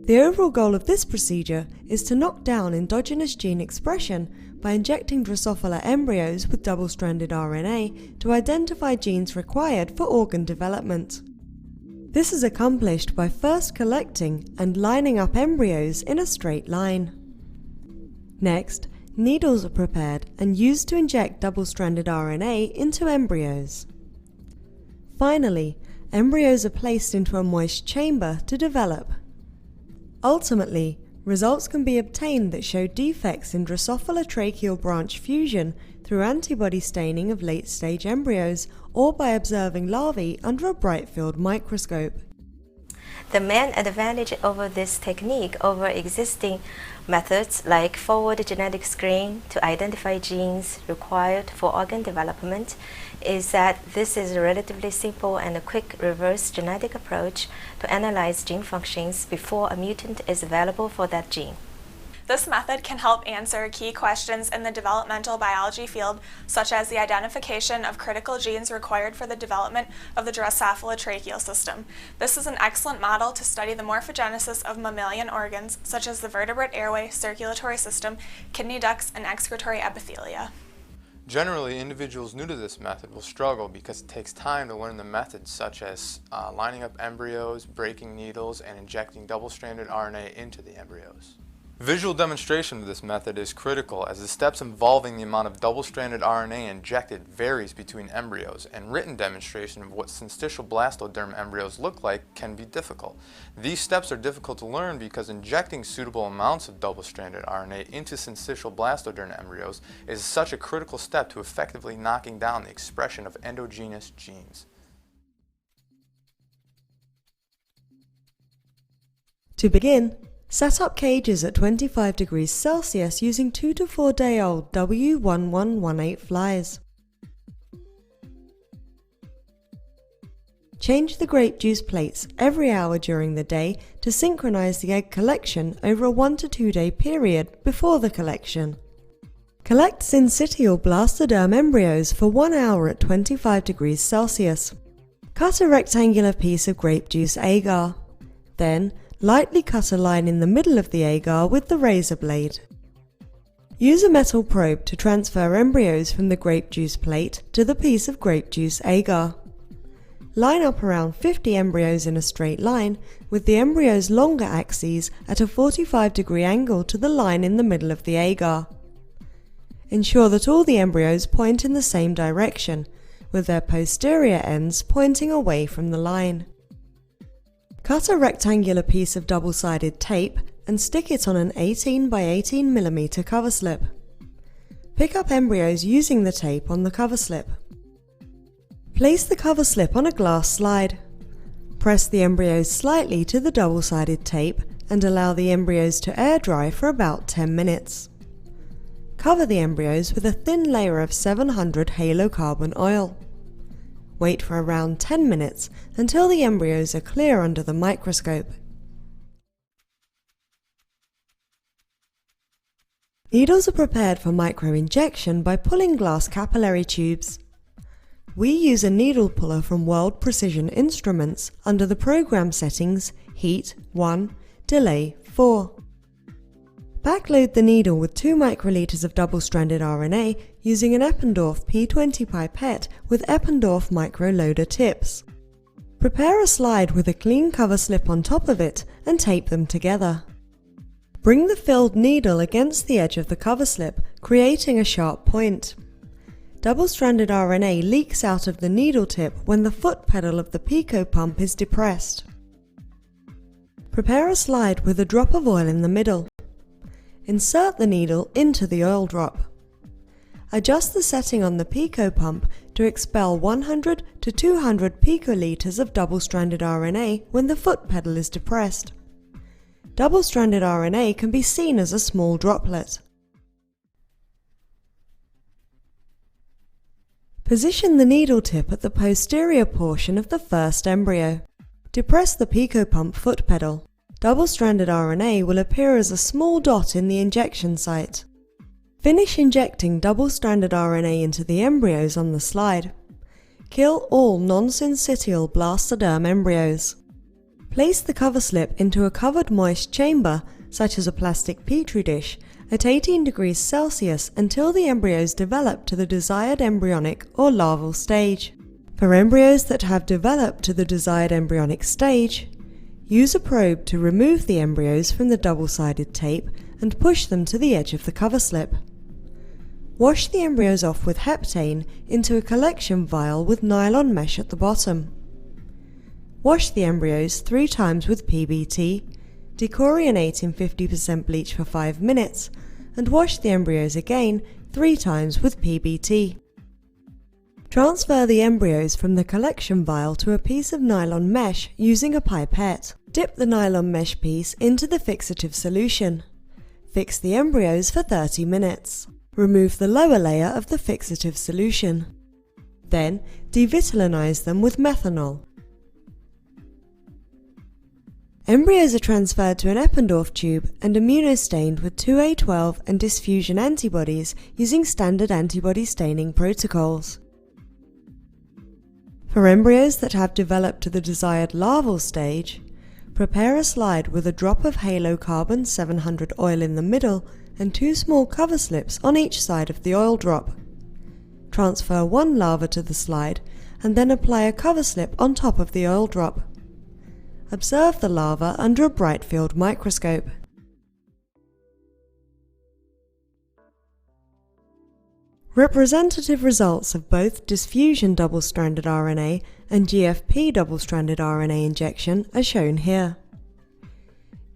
The overall goal of this procedure is to knock down endogenous gene expression by injecting Drosophila embryos with double-stranded RNA to identify genes required for organ development. This is accomplished by first collecting and lining up embryos in a straight line. Next, needles are prepared and used to inject double-stranded RNA into embryos. Finally, embryos are placed into a moist chamber to develop. Ultimately, results can be obtained that show defects in Drosophila tracheal branch fusion through antibody staining of late-stage embryos or by observing larvae under a bright field microscope. The main advantage over this technique over existing methods like forward genetic screen to identify genes required for organ development is that this is a relatively simple and quick reverse genetic approach to analyze gene functions before a mutant is available for that gene. This method can help answer key questions in the developmental biology field, such as the identification of critical genes required for the development of the Drosophila tracheal system. This is an excellent model to study the morphogenesis of mammalian organs, such as the vertebrate airway, circulatory system, kidney ducts, and excretory epithelia. Generally, individuals new to this method will struggle because it takes time to learn the methods such as lining up embryos, breaking needles, and injecting double-stranded RNA into the embryos. Visual demonstration of this method is critical as the steps involving the amount of double-stranded RNA injected varies between embryos, and written demonstration of what syncytial blastoderm embryos look like can be difficult. These steps are difficult to learn because injecting suitable amounts of double-stranded RNA into syncytial blastoderm embryos is such a critical step to effectively knocking down the expression of endogenous genes. To begin, set up cages at 25 degrees Celsius using 2 to 4 day old W1118 flies. Change the grape juice plates every hour during the day to synchronize the egg collection over a 1 to 2 day period before the collection. Collect syncytial blastoderm embryos for 1 hour at 25 degrees Celsius. Cut a rectangular piece of grape juice agar. Then, lightly cut a line in the middle of the agar with the razor blade. Use a metal probe to transfer embryos from the grape juice plate to the piece of grape juice agar. Line up around 50 embryos in a straight line, with the embryo's longer axes at a 45-degree angle to the line in the middle of the agar. Ensure that all the embryos point in the same direction, with their posterior ends pointing away from the line. Cut a rectangular piece of double-sided tape and stick it on an 18 by 18 mm cover slip. Pick up embryos using the tape on the cover slip. Place the cover slip on a glass slide. Press the embryos slightly to the double-sided tape and allow the embryos to air dry for about 10 minutes. Cover the embryos with a thin layer of 700 halocarbon oil. Wait for around 10 minutes until the embryos are clear under the microscope. Needles are prepared for microinjection by pulling glass capillary tubes. We use a needle puller from World Precision Instruments under the program settings Heat 1, Delay 4. Backload the needle with 2 microliters of double-stranded RNA using an Eppendorf P20 pipette with Eppendorf microloader tips. Prepare a slide with a clean cover slip on top of it and tape them together. Bring the filled needle against the edge of the cover slip, creating a sharp point. Double-stranded RNA leaks out of the needle tip when the foot pedal of the pico pump is depressed. Prepare a slide with a drop of oil in the middle. Insert the needle into the oil drop. Adjust the setting on the pico pump to expel 100 to 200 picoliters of double-stranded RNA when the foot pedal is depressed. Double-stranded RNA can be seen as a small droplet. Position the needle tip at the posterior portion of the first embryo. Depress the pico pump foot pedal. Double-stranded RNA will appear as a small dot in the injection site. Finish injecting double-stranded RNA into the embryos on the slide. Kill all non-syncytial blastoderm embryos. Place the cover slip into a covered moist chamber, such as a plastic petri dish, at 18 degrees Celsius until the embryos develop to the desired embryonic or larval stage. For embryos that have developed to the desired embryonic stage, use a probe to remove the embryos from the double-sided tape and push them to the edge of the cover slip. Wash the embryos off with heptane into a collection vial with nylon mesh at the bottom. Wash the embryos 3 times with PBT, dechlorinate in 50% bleach for 5 minutes, and wash the embryos again 3 times with PBT. Transfer the embryos from the collection vial to a piece of nylon mesh using a pipette. Dip the nylon mesh piece into the fixative solution. Fix the embryos for 30 minutes. Remove the lower layer of the fixative solution. Then, devitallinize them with methanol. Embryos are transferred to an Eppendorf tube and immunostained with 2A12 and diffusion antibodies using standard antibody staining protocols. For embryos that have developed to the desired larval stage, prepare a slide with a drop of halocarbon 700 oil in the middle and 2 small cover slips on each side of the oil drop. Transfer 1 larva to the slide and then apply a cover slip on top of the oil drop. Observe the larva under a bright field microscope. Representative results of both diffusion double-stranded RNA and GFP double-stranded RNA injection are shown here.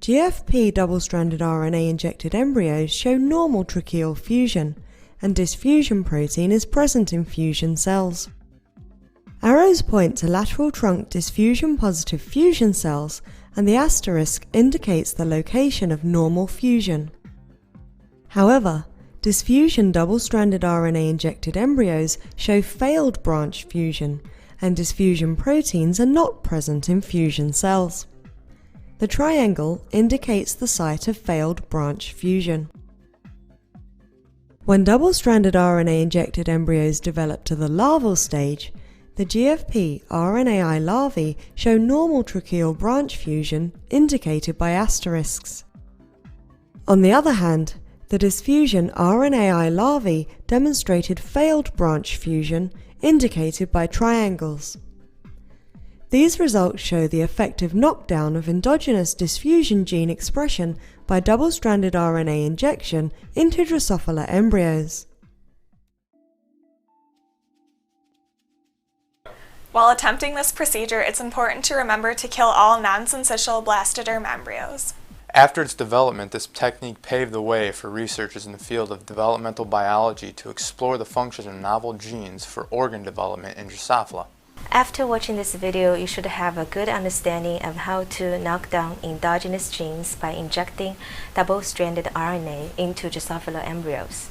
GFP double-stranded RNA injected embryos show normal tracheal fusion, and diffusion protein is present in fusion cells. Arrows point to lateral trunk diffusion-positive fusion cells, and the asterisk indicates the location of normal fusion. However, diffusion double-stranded RNA injected embryos show failed branch fusion, and diffusion proteins are not present in fusion cells. The triangle indicates the site of failed branch fusion. When double-stranded RNA injected embryos develop to the larval stage, the GFP RNAi larvae show normal tracheal branch fusion indicated by asterisks. On the other hand, the diffusion RNAi larvae demonstrated failed branch fusion indicated by triangles. These results show the effective knockdown of endogenous diffusion gene expression by double-stranded RNA injection into Drosophila embryos. While attempting this procedure, it's important to remember to kill all non-syncytial blastoderm embryos. After its development, this technique paved the way for researchers in the field of developmental biology to explore the function of novel genes for organ development in Drosophila. After watching this video, you should have a good understanding of how to knock down endogenous genes by injecting double-stranded RNA into Drosophila embryos.